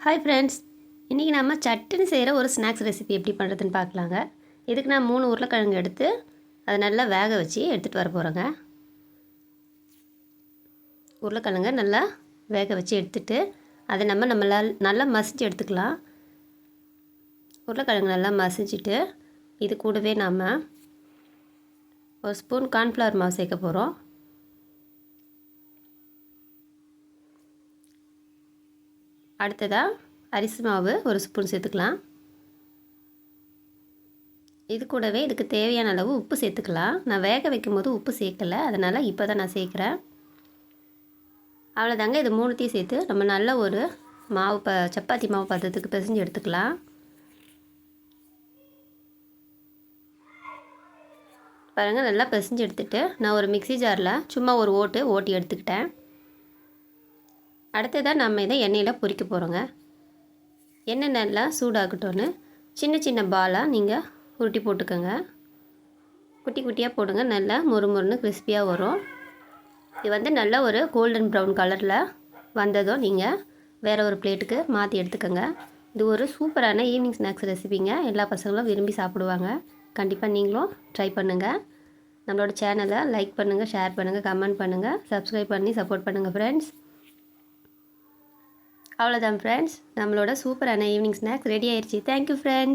Hi friends, இன்றைக்கி நம்ம சட்டுன்னு செய்கிற ஒரு ஸ்நாக்ஸ் ரெசிபி எப்படி பண்ணுறதுன்னு பார்க்கலாங்க. இதுக்கு நான் 3 உருளைக்கிழங்கு எடுத்து அதை நல்லா வேக வச்சு எடுத்துகிட்டு வர போகிறேங்க. உருளைக்கிழங்க நல்லா வேக வச்சு எடுத்துகிட்டு அதை நம்மளால் நல்லா மசிச்சு எடுத்துக்கலாம். உருளைக்கிழங்கு நல்லா மசிச்சுட்டு இது கூடவே நாம் ஒரு ஸ்பூன் கார்ன்ஃப்ளவர் மாவு சேர்க்க போகிறோம். அடுத்ததாக அரிசி மாவு ஒரு ஸ்பூன் சேர்த்துக்கலாம். இது கூடவே இதுக்கு தேவையான அளவு உப்பு சேர்த்துக்கலாம். நான் வேக வைக்கும் போது உப்பு சேர்க்கலை, அதனால் இப்போ தான் நான் சேர்க்குறேன். அவ்வளோதாங்க. இது மூணுத்தையும் சேர்த்து நம்ம நல்ல ஒரு மாவு சப்பாத்தி மாவு பதத்துக்கு பிசைஞ்சு எடுத்துக்கலாம். பாருங்கள், நல்லா பிசைஞ்சு எடுத்துகிட்டு நான் ஒரு மிக்ஸி ஜாரில் சும்மா ஒரு ஓட்டி எடுத்துக்கிட்டேன். அடுத்ததாக நம்ம இதை எண்ணெயில் பொரிக்க போகிறோங்க. எண்ணெய் நல்லா சூடாகட்டும்னு சின்ன சின்ன பாலாக நீங்கள் உருட்டி போட்டுக்கோங்க. குட்டி குட்டியாக போடுங்க, நல்லா மொறுமொறுன்னு கிறிஸ்பியாக வரும். இது நல்லா ஒரு கோல்டன் ப்ரௌன் கலரில் வந்ததும் நீங்கள் வேறு ஒரு பிளேட்டுக்கு மாற்றி எடுத்துக்கோங்க. இது ஒரு சூப்பரான ஈவினிங் ஸ்நாக்ஸ் ரெசிபிங்க. எல்லா பசங்களும் விரும்பி சாப்பிடுவாங்க. கண்டிப்பாக நீங்களும் ட்ரை பண்ணுங்கள். நம்மளோட சேனலை லைக் பண்ணுங்கள், ஷேர் பண்ணுங்கள், கமெண்ட் பண்ணுங்கள், சப்ஸ்கிரைப் பண்ணி சப்போர்ட் பண்ணுங்கள் ஃப்ரெண்ட்ஸ். அவ்வளோதான் ஃப்ரெண்ட்ஸ், நம்மளோட சூப்பரான ஈவினிங் ஸ்நாக்ஸ் ரெடி ஆயிடுச்சு. Thank you friends.